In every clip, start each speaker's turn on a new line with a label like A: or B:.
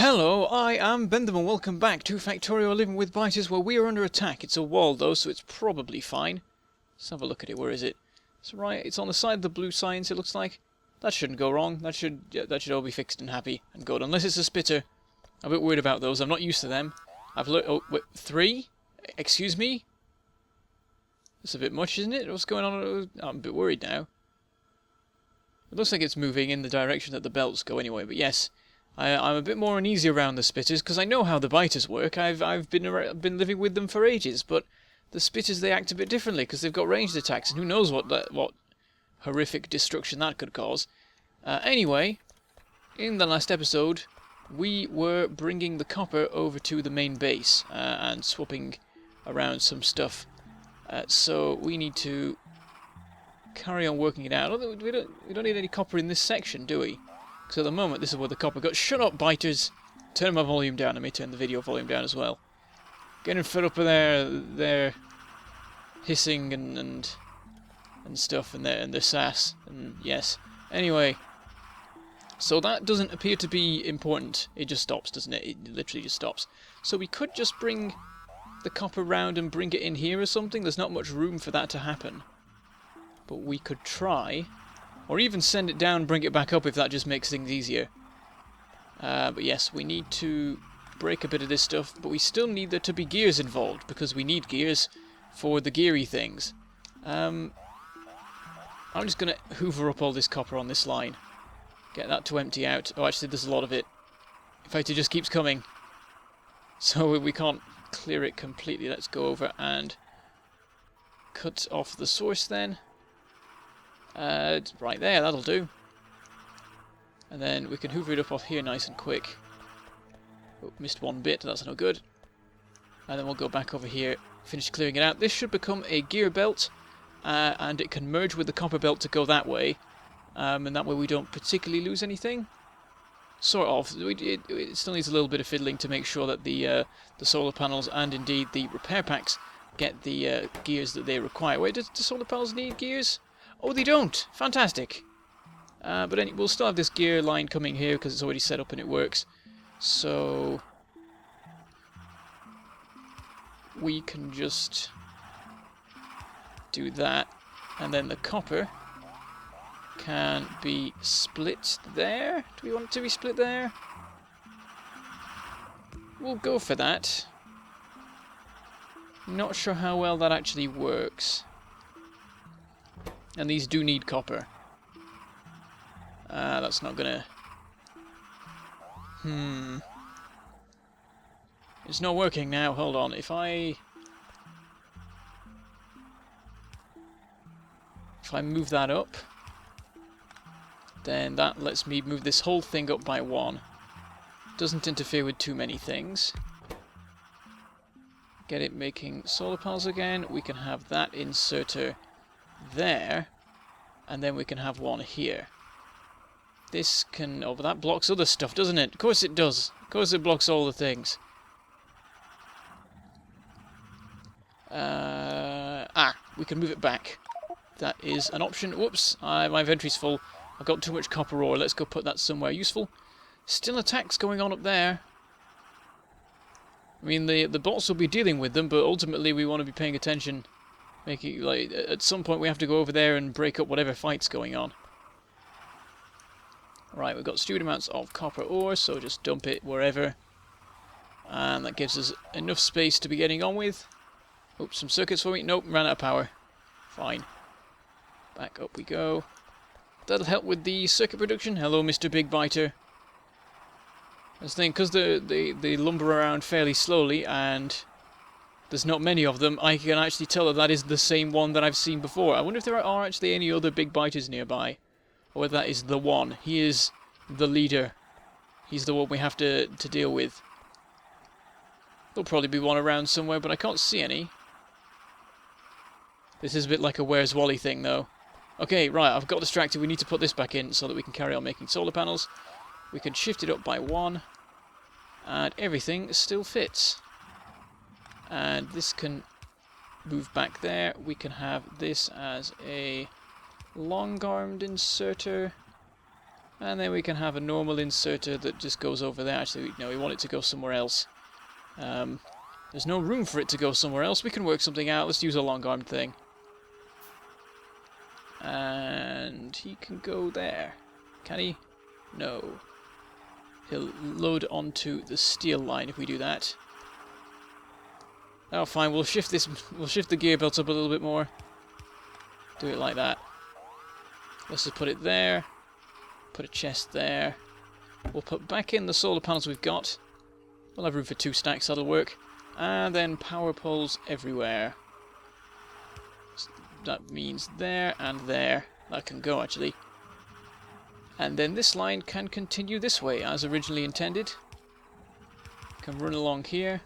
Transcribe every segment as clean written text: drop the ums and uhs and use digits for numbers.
A: Hello, I am Bentham and welcome back to Factorio Living with Biters, where we are under attack. It's a wall though, so it's probably fine. Let's have a look at it. Where is it? It's right. It's on the side of the blue signs, it looks like. That shouldn't go wrong. That should all be fixed and happy and good. Unless it's a spitter. I'm a bit worried about those. I'm not used to them. I've looked. Oh, wait, 3? Excuse me? That's a bit much, isn't it? What's going on? I'm a bit worried now. It looks like it's moving in the direction that the belts go anyway, but yes. I'm a bit more uneasy around the spitters because I know how the biters work. I've been living with them for ages, but the spitters, they act a bit differently because they've got ranged attacks, and who knows what horrific destruction that could cause. Anyway, in the last episode, we were bringing the copper over to the main base and swapping around some stuff. So we need to carry on working it out. We don't need any copper in this section, do we? Because at the moment, this is where the copper goes. Shut up, biters! Turn my volume down. I may turn the video volume down as well. Getting fed up with their hissing and stuff and their sass. And yes. Anyway, so that doesn't appear to be important. It just stops, doesn't it? It literally just stops. So we could just bring the copper round and bring it in here or something. There's not much room for that to happen. But we could try. Or even send it down and bring it back up if that just makes things easier. But yes, we need to break a bit of this stuff, but we still need there to be gears involved, because we need gears for the geary things. I'm just going to hoover up all this copper on this line. Get that to empty out. Oh, actually, there's a lot of it. In fact, it just keeps coming. So we can't clear it completely. Let's go over and cut off the source then. Right there, that'll do. And then we can hoover it up off here nice and quick. Oh, missed one bit, that's no good. And then we'll go back over here, finish clearing it out. This should become a gear belt, and it can merge with the copper belt to go that way. And that way we don't particularly lose anything. Sort of. It still needs a little bit of fiddling to make sure that the solar panels and indeed the repair packs get the gears that they require. Wait, do solar panels need gears? Oh, they don't! Fantastic! But anyway, we'll still have this gear line coming here because it's already set up and it works. So we can just do that. And then the copper can be split there. Do we want it to be split there? We'll go for that. Not sure how well that actually works. And these do need copper. That's not gonna... It's not working now. Hold on. If I move that up, then that lets me move this whole thing up by 1. Doesn't interfere with too many things. Get it making solar panels again. We can have that inserter there, and then we can have one here. This can... Oh, but that blocks other stuff, doesn't it? Of course it does. Of course it blocks all the things. We can move it back. That is an option. Whoops, my inventory's full. I've got too much copper ore. Let's go put that somewhere useful. Still attacks going on up there. I mean, the bots will be dealing with them, but ultimately we want to be paying attention. Making, like, at some point we have to go over there and break up whatever fight's going on. Right, we've got stupid amounts of copper ore, so just dump it wherever. And that gives us enough space to be getting on with. Oops, some circuits for me. Nope, ran out of power. Fine. Back up we go. That'll help with the circuit production. Hello, Mr. Big Biter. That's the thing, because they lumber around fairly slowly, and there's not many of them, I can actually tell that is the same one that I've seen before. I wonder if there are actually any other big biters nearby. Or whether that is the one. He is the leader. He's the one we have to deal with. There'll probably be one around somewhere, but I can't see any. This is a bit like a Where's Wally thing, though. Okay, right, I've got distracted. We need to put this back in so that we can carry on making solar panels. We can shift it up by 1. And everything still fits. And this can move back there. We can have this as a long-armed inserter. And then we can have a normal inserter that just goes over there. Actually, no, we want it to go somewhere else. There's no room for it to go somewhere else. We can work something out. Let's use a long arm thing. And he can go there. Can he? No. He'll load onto the steel line if we do that. Oh, fine. We'll shift this. We'll shift the gear belt up a little bit more. Do it like that. Let's just put it there. Put a chest there. We'll put back in the solar panels we've got. We'll have room for 2 stacks. That'll work. And then power poles everywhere. That means there and there. That can go, actually. And then this line can continue this way, as originally intended. Can run along here.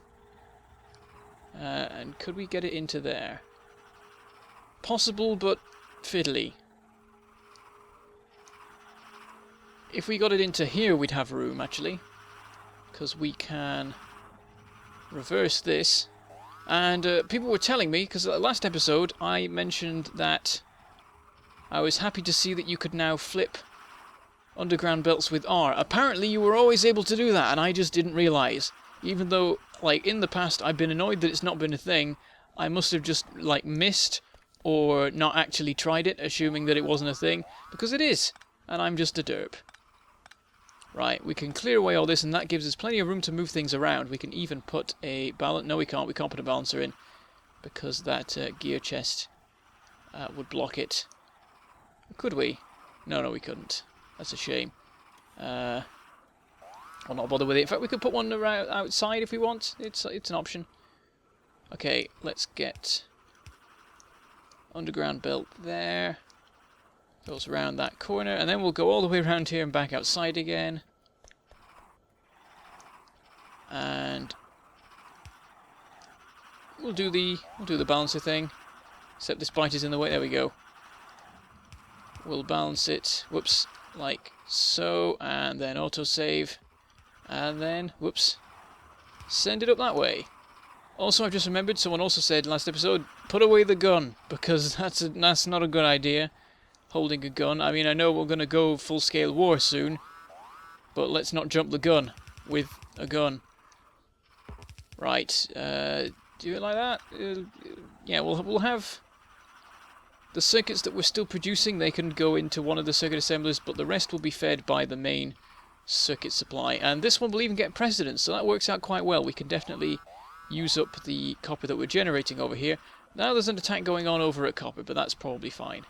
A: And could we get it into there? Possible, but fiddly. If we got it into here, we'd have room, actually. Because we can reverse this. And people were telling me, because last episode I mentioned that I was happy to see that you could now flip underground belts with R. Apparently you were always able to do that, and I just didn't realise. Even though, like, in the past I've been annoyed that it's not been a thing, I must have just, like, missed or not actually tried it, assuming that it wasn't a thing, because it is, and I'm just a derp. Right, we can clear away all this, and that gives us plenty of room to move things around. We can even put a balance... No, we can't. We can't put a balancer in, because that gear chest would block it. Could we? No, we couldn't. That's a shame. I'll not bother with it. In fact, we could put one around outside if we want. It's an option. Okay, let's get underground belt there. Goes around that corner, and then we'll go all the way around here and back outside again. And we'll do the balancer thing. Except this bite is in the way. There we go. We'll balance it. Whoops, like so, and then autosave, and then whoops, send it up that way. Also, I've just remembered. Someone also said last episode, put away the gun, because that's not a good idea. Holding a gun. I mean, I know we're going to go full-scale war soon, but let's not jump the gun with a gun. Right, do it like that. Yeah, we'll have the circuits that we're still producing. They can go into one of the circuit assemblers, but the rest will be fed by the main circuit supply. And this one will even get precedence, so that works out quite well. We can definitely use up the copper that we're generating over here. Now there's an attack going on over at copper, but that's probably fine.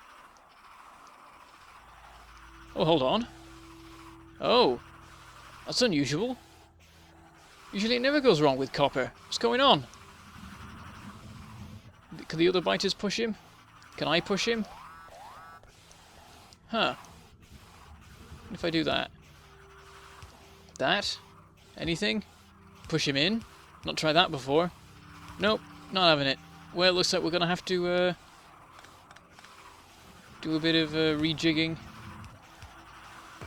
A: Oh, hold on. Oh, that's unusual. Usually it never goes wrong with copper. What's going on? Can the other biters push him? Can I push him? Huh. What if I do that? That? Anything? Push him in? Not tried that before. Nope, not having it. Well, it looks like we're going to have to do a bit of rejigging.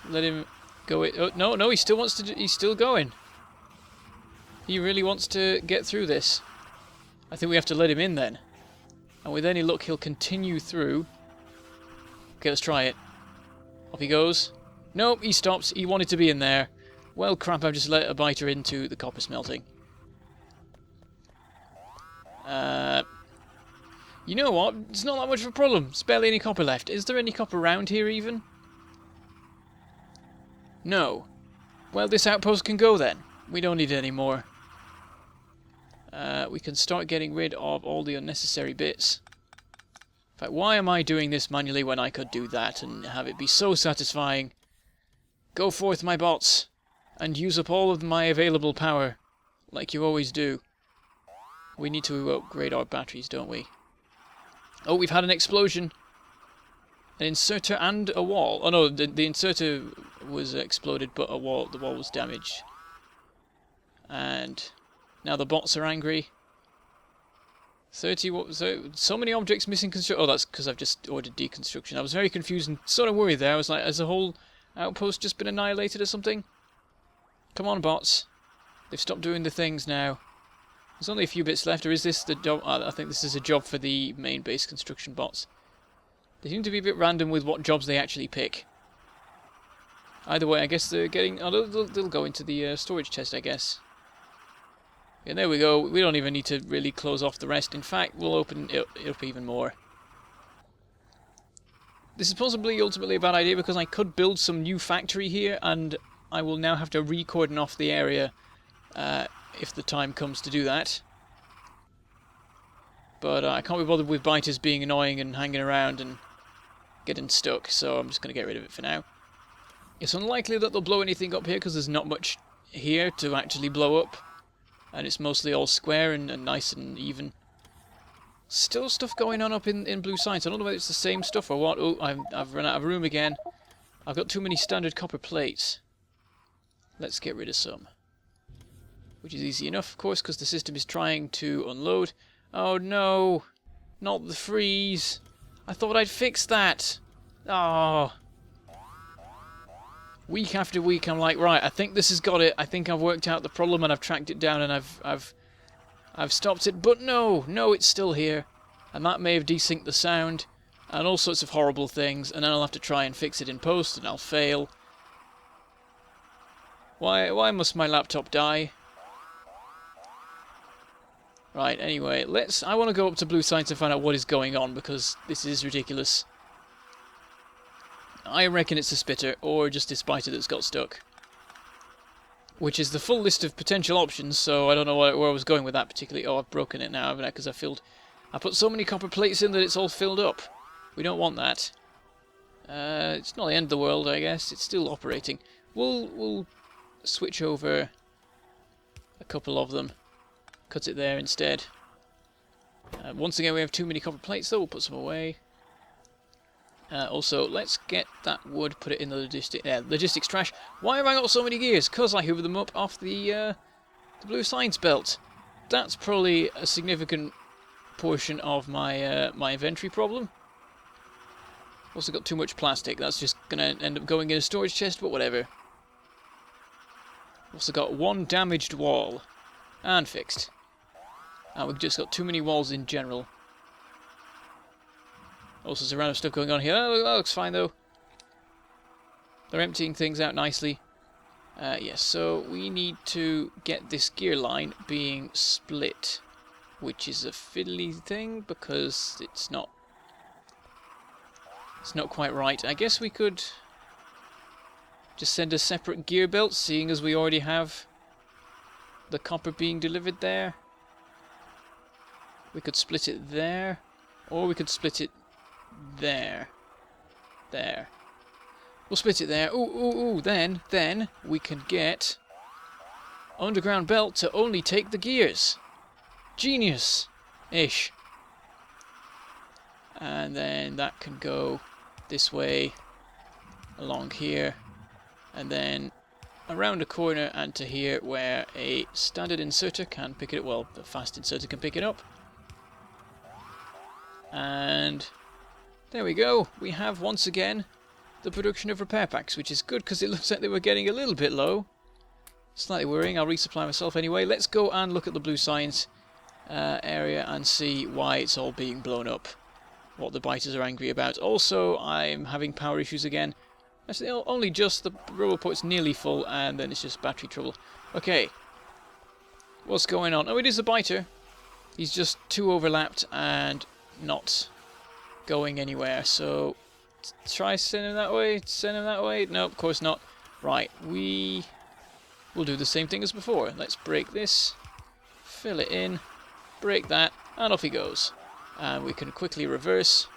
A: Let him go. Oh, no, he still wants to. He's still going. He really wants to get through this. I think we have to let him in then. And with any luck, he'll continue through. Okay, let's try it. Off he goes. Nope, he stops. He wanted to be in there. Well, crap, I've just let a biter into the copper smelting. You know what? It's not that much of a problem. There's barely any copper left. Is there any copper around here even? No. Well, this outpost can go then. We don't need it anymore. We can start getting rid of all the unnecessary bits. In fact, why am I doing this manually when I could do that and have it be so satisfying? Go forth, my bots, and use up all of my available power, like you always do. We need to upgrade our batteries, don't we? Oh, we've had an explosion. An inserter and a wall. Oh no, the inserter was exploded, but the wall was damaged. And now the bots are angry. 30. What was so many objects missing construction? Oh, that's because I've just ordered deconstruction. I was very confused and sort of worried there. I was like, has the whole outpost just been annihilated or something? Come on, bots. They've stopped doing the things now. There's only a few bits left, or is this the job? I think this is a job for the main base construction bots. They seem to be a bit random with what jobs they actually pick. Either way, I guess they're getting... Oh, they'll go into the storage chest, I guess. And there we go. We don't even need to really close off the rest. In fact, we'll open it up even more. This is possibly ultimately a bad idea because I could build some new factory here and I will now have to re-cordon off the area if the time comes to do that. But I can't be bothered with biters being annoying and hanging around and getting stuck, so I'm just going to get rid of it for now. It's unlikely that they'll blow anything up here because there's not much here to actually blow up. And it's mostly all square and nice and even. Still stuff going on up in blue science. I don't know whether it's the same stuff or what. Oh, I've run out of room again. I've got too many standard copper plates. Let's get rid of some. Which is easy enough, of course, because the system is trying to unload. Oh no! Not the freeze! I thought I'd fixed that! Oh! Week after week I'm like, right, I think this has got it. I think I've worked out the problem and I've tracked it down and I've stopped it. But no, it's still here. And that may have desynced the sound and all sorts of horrible things. And then I'll have to try and fix it in post and I'll fail. Why must my laptop die? Right, anyway, I want to go up to blue science and find out what is going on because this is ridiculous. I reckon it's a spitter, or just a spider that's got stuck. Which is the full list of potential options, so I don't know where I was going with that particularly. Oh, I've broken it now, haven't I? Because I put so many copper plates in that it's all filled up. We don't want that. It's not the end of the world, I guess. It's still operating. We'll switch over a couple of them. Cut it there instead. Once again, we have too many copper plates, though. We'll put some away. Also, let's get that wood, put it in the logistics trash. Why have I got so many gears? Because I hoovered them up off the blue science belt. That's probably a significant portion of my my inventory problem. Also got too much plastic. That's just going to end up going in a storage chest, but whatever. Also got one damaged wall. And fixed. And we've just got too many walls in general. Also, there's a random stuff going on here. Oh, that looks fine, though. They're emptying things out nicely. Yes, so we need to get this gear line being split. Which is a fiddly thing, because it's not quite right. I guess we could just send a separate gear belt, seeing as we already have the copper being delivered there. We could split it there, or we could split it there. There. We'll split it there. Ooh, then we can get underground belt to only take the gears. Genius-ish. And then that can go this way, along here, and then around a corner and to here where a standard inserter can pick it up. Well, the fast inserter can pick it up. And there we go. We have once again the production of repair packs, which is good because it looks like they were getting a little bit low. Slightly worrying. I'll resupply myself anyway. Let's go and look at the blue science area and see why it's all being blown up. What the biters are angry about. Also, I'm having power issues again. Actually, only just. The roboport's nearly full and then it's just battery trouble. Okay. What's going on? Oh, it is a biter. He's just too overlapped and not going anywhere. So, try send him that way. Send him that way. No, of course not. Right, we will do the same thing as before. Let's break this. Fill it in. Break that. And off he goes. And we can quickly reverse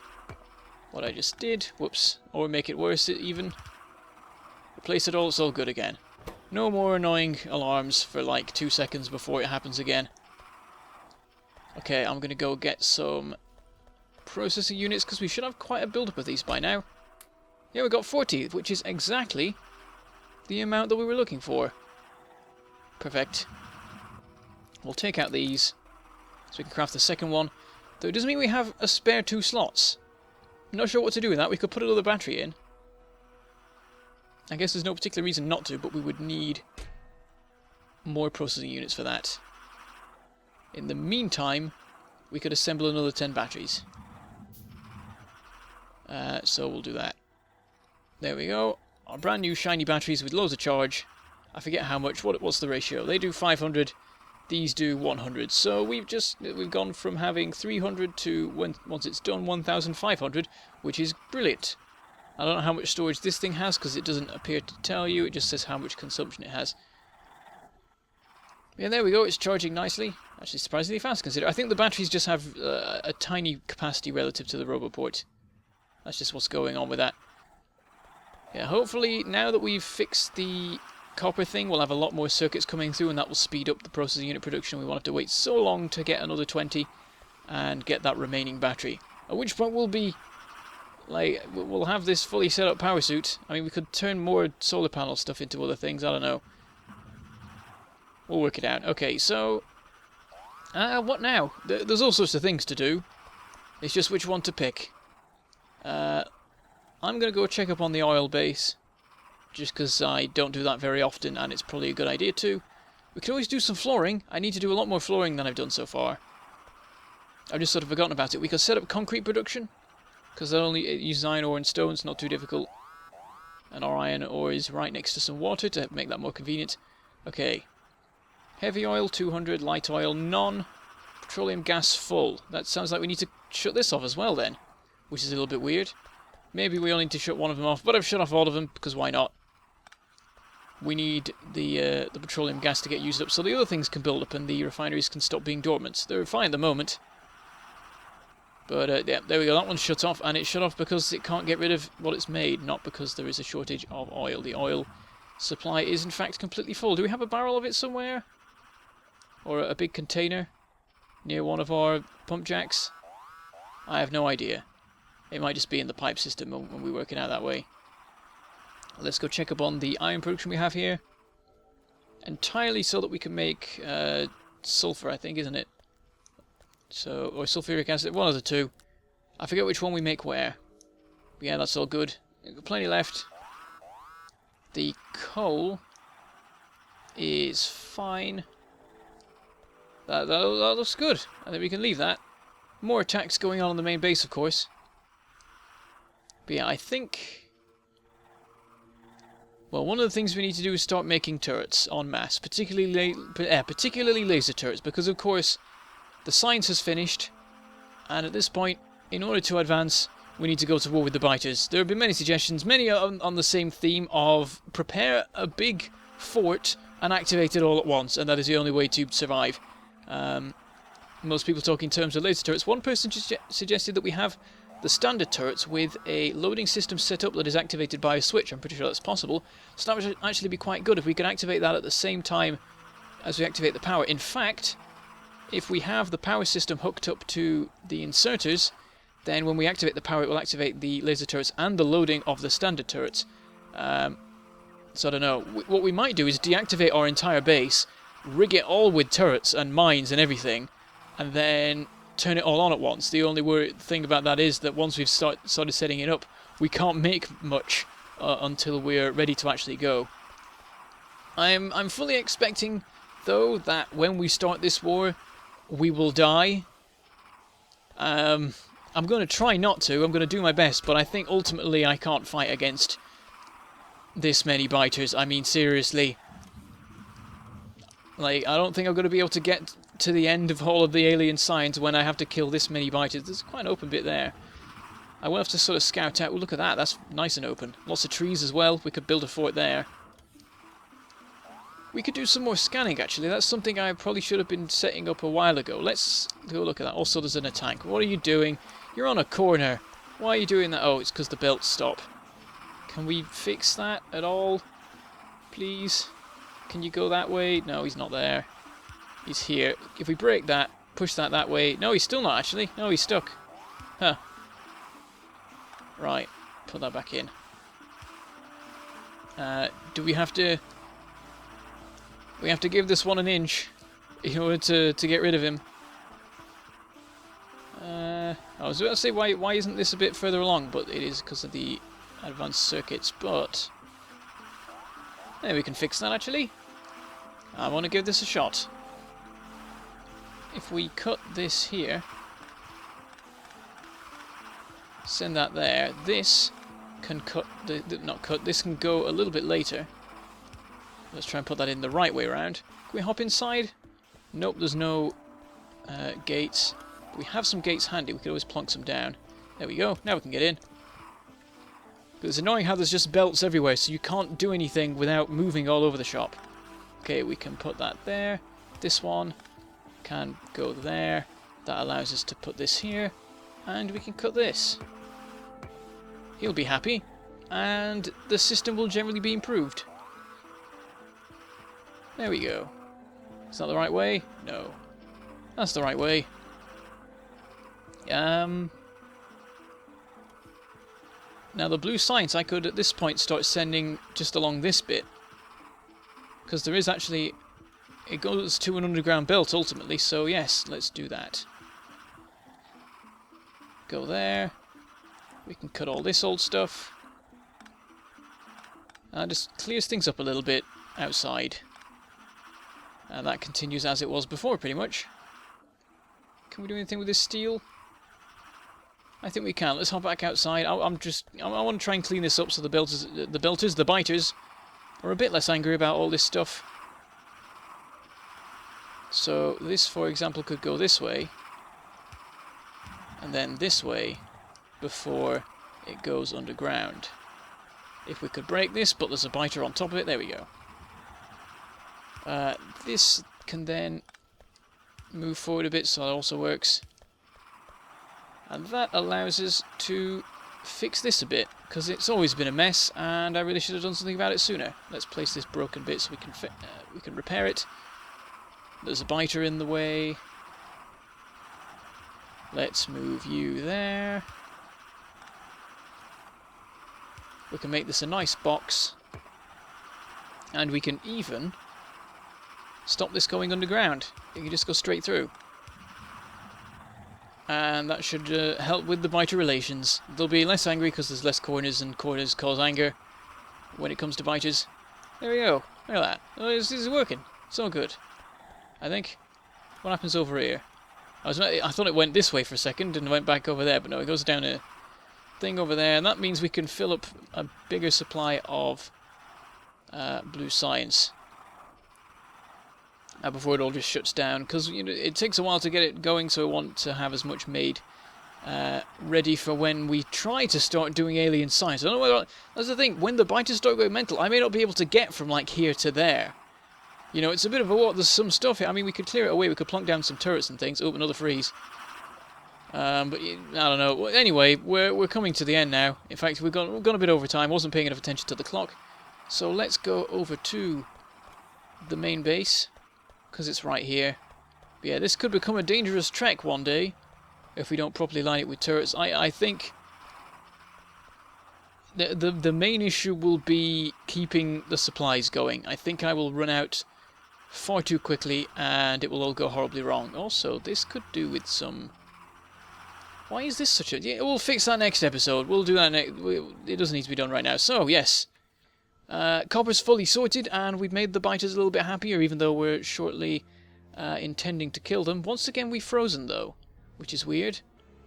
A: what I just did. Whoops. Or make it worse even. Replace it all. It's all good again. No more annoying alarms for like 2 seconds before it happens again. Okay, I'm going to go get some processing units because we should have quite a build-up of these by now. Yeah, we got 40, which is exactly the amount that we were looking for. Perfect. We'll take out these so we can craft the second one. Though it doesn't mean we have a spare 2 slots. I'm not sure what to do with that. We could put another battery in. I guess there's no particular reason not to, but we would need more processing units for that. In the meantime, we could assemble another 10 batteries. So we'll do that. There we go. our brand new shiny batteries with loads of charge. I forget how much. What's the ratio? They do 500. These do 100. So we've gone from having 300 to once it's done 1,500, which is brilliant. I don't know how much storage this thing has because it doesn't appear to tell you. It just says how much consumption it has. Yeah, there we go. It's charging nicely. Actually, surprisingly fast considering. I think the batteries just have a tiny capacity relative to the Roboport. That's just what's going on with that. Yeah, hopefully now that we've fixed the copper thing, we'll have a lot more circuits coming through, and that will speed up the processing unit production. We won't have to wait so long to get another 20 and get that remaining battery. At which point we'll be like, we'll have this fully set up power suit. I mean, we could turn more solar panel stuff into other things. I don't know. We'll work it out. Okay, so what now? There's all sorts of things to do. It's just which one to pick. I'm going to go check up on the oil base, just because I don't do that very often, and it's probably a good idea to. We can always do some flooring. I need to do a lot more flooring than I've done so far. I've just sort of forgotten about it. We could set up concrete production, because that only uses iron ore and stone. It's not too difficult. And our iron ore is right next to some water to make that more convenient. Okay. Heavy oil, 200. Light oil, none. Petroleum gas, full. That sounds like we need to shut this off as well then, which is a little bit weird. Maybe we only need to shut one of them off, but I've shut off all of them, because why not? We need the petroleum gas to get used up, so the other things can build up and the refineries can stop being dormant. They're fine at the moment. But, yeah, there we go. That one's shut off, and it's shut off because it can't get rid of what it's made, not because there is a shortage of oil. The oil supply is, in fact, completely full. Do we have a barrel of it somewhere? Or a big container near one of our pump jacks? I have no idea. It might just be in the pipe system when we work it out that way. Let's go check up on the iron production we have here. Entirely so that we can make sulfur, I think, isn't it? So, or sulfuric acid, one of the two. I forget which one we make where. But yeah, that's all good. We've got plenty left. The coal is fine. That looks good. I think we can leave that. More attacks going on the main base, of course. But yeah, I think... Well, one of the things we need to do is start making turrets en masse. Particularly laser turrets, because of course the science has finished. And at this point, in order to advance, we need to go to war with the biters. There have been many suggestions, many on the same theme of prepare a big fort and activate it all at once, and that is the only way to survive. Most people talk in terms of laser turrets. One person just suggested that we have the standard turrets with a loading system set up that is activated by a switch. I'm pretty sure that's possible. So that would actually be quite good if we could activate that at the same time as we activate the power. In fact, if we have the power system hooked up to the inserters, then when we activate the power, it will activate the laser turrets and the loading of the standard turrets. So I don't know. What we might do is deactivate our entire base, rig it all with turrets and mines and everything, and then turn it all on at once. The only thing about that is that once we've started setting it up, we can't make much until we're ready to actually go. I'm fully expecting, though, that when we start this war, we will die. I'm going to try not to. I'm going to do my best, but I think ultimately I can't fight against this many biters. I mean, seriously. Like, I don't think I'm going to be able to get to the end of all of the alien signs when I have to kill this many biters. There's quite an open bit there. I will have to sort of scout out. Well, look at that. That's nice and open. Lots of trees as well. We could build a fort there. We could do some more scanning, actually. That's something I probably should have been setting up a while ago. Let's go look at that. Also, there's an attack. What are you doing? You're on a corner. Why are you doing that? Oh, it's because the belts stop. Can we fix that at all? Please? Can you go that way? No, he's not there. He's here. If we break that, push that way. No, he's still not, actually. No, he's stuck. Huh. Right. Put that back in. Do we have to... We have to give this one an inch in order to get rid of him. I was about to say, why isn't this a bit further along? But it is because of the advanced circuits. But maybe we can fix that, actually. I want to give this a shot. If we cut this here, send that there, this can cut, not cut, this can go a little bit later. Let's try and put that in the right way around. Can we hop inside? Nope, there's no gates. But we have some gates handy, we could always plonk some down. There we go, now we can get in. But it's annoying how there's just belts everywhere, so you can't do anything without moving all over the shop. Okay, we can put that there. This one can go there. That allows us to put this here. And we can cut this. He'll be happy. And the system will generally be improved. There we go. Is that the right way? No. That's the right way. Now the blue signs I could at this point start sending just along this bit. Because there is actually... It goes to an underground belt ultimately, so yes, let's do that. Go there. We can cut all this old stuff. And just clears things up a little bit outside. And that continues as it was before, pretty much. Can we do anything with this steel? I think we can. Let's hop back outside. I want to try and clean this up so the biters, are a bit less angry about all this stuff. So this, for example, could go this way, and then this way, before it goes underground. If we could break this, but there's a biter on top of it, there we go. This can then move forward a bit, so that also works. And that allows us to fix this a bit, because it's always been a mess, and I really should have done something about it sooner. Let's place this broken bit so we can repair it. There's a biter in the way. Let's move you there. We can make this a nice box, and we can even stop this going underground. You can just go straight through. And that should help with the biter relations. They'll be less angry because there's less corners, and corners cause anger when it comes to biters. There we go. Look at that. Oh, this is working. So good. I think. What happens over here? I thought it went this way for a second and went back over there, but no, it goes down a thing over there, and that means we can fill up a bigger supply of blue science. Before it all just shuts down, because it takes a while to get it going, so we want to have as much made ready for when we try to start doing alien science. I don't know whether... That's the thing, when the biters start going mental, I may not be able to get from, like, here to there. You know, it's a bit of a walk. There's some stuff here. I mean, we could clear it away, we could plonk down some turrets and things. Oh, another freeze. But, I don't know. Well, anyway, we're coming to the end now. In fact, we've gone a bit over time. I wasn't paying enough attention to the clock. So let's go over to the main base, because it's right here. But yeah, this could become a dangerous trek one day if we don't properly line it with turrets. I think the main issue will be keeping the supplies going. I think I will run out far too quickly and it will all go horribly wrong. Also, this could do with some... Why is this such a... Yeah, we'll fix that next episode. We'll do that next... It doesn't need to be done right now. So, yes. Copper's fully sorted, and we've made the biters a little bit happier, even though we're shortly intending to kill them. Once again, we've frozen, though, which is weird.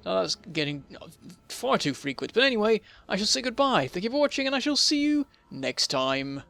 A: Oh, that's getting far too frequent. But anyway, I shall say goodbye. Thank you for watching, and I shall see you next time.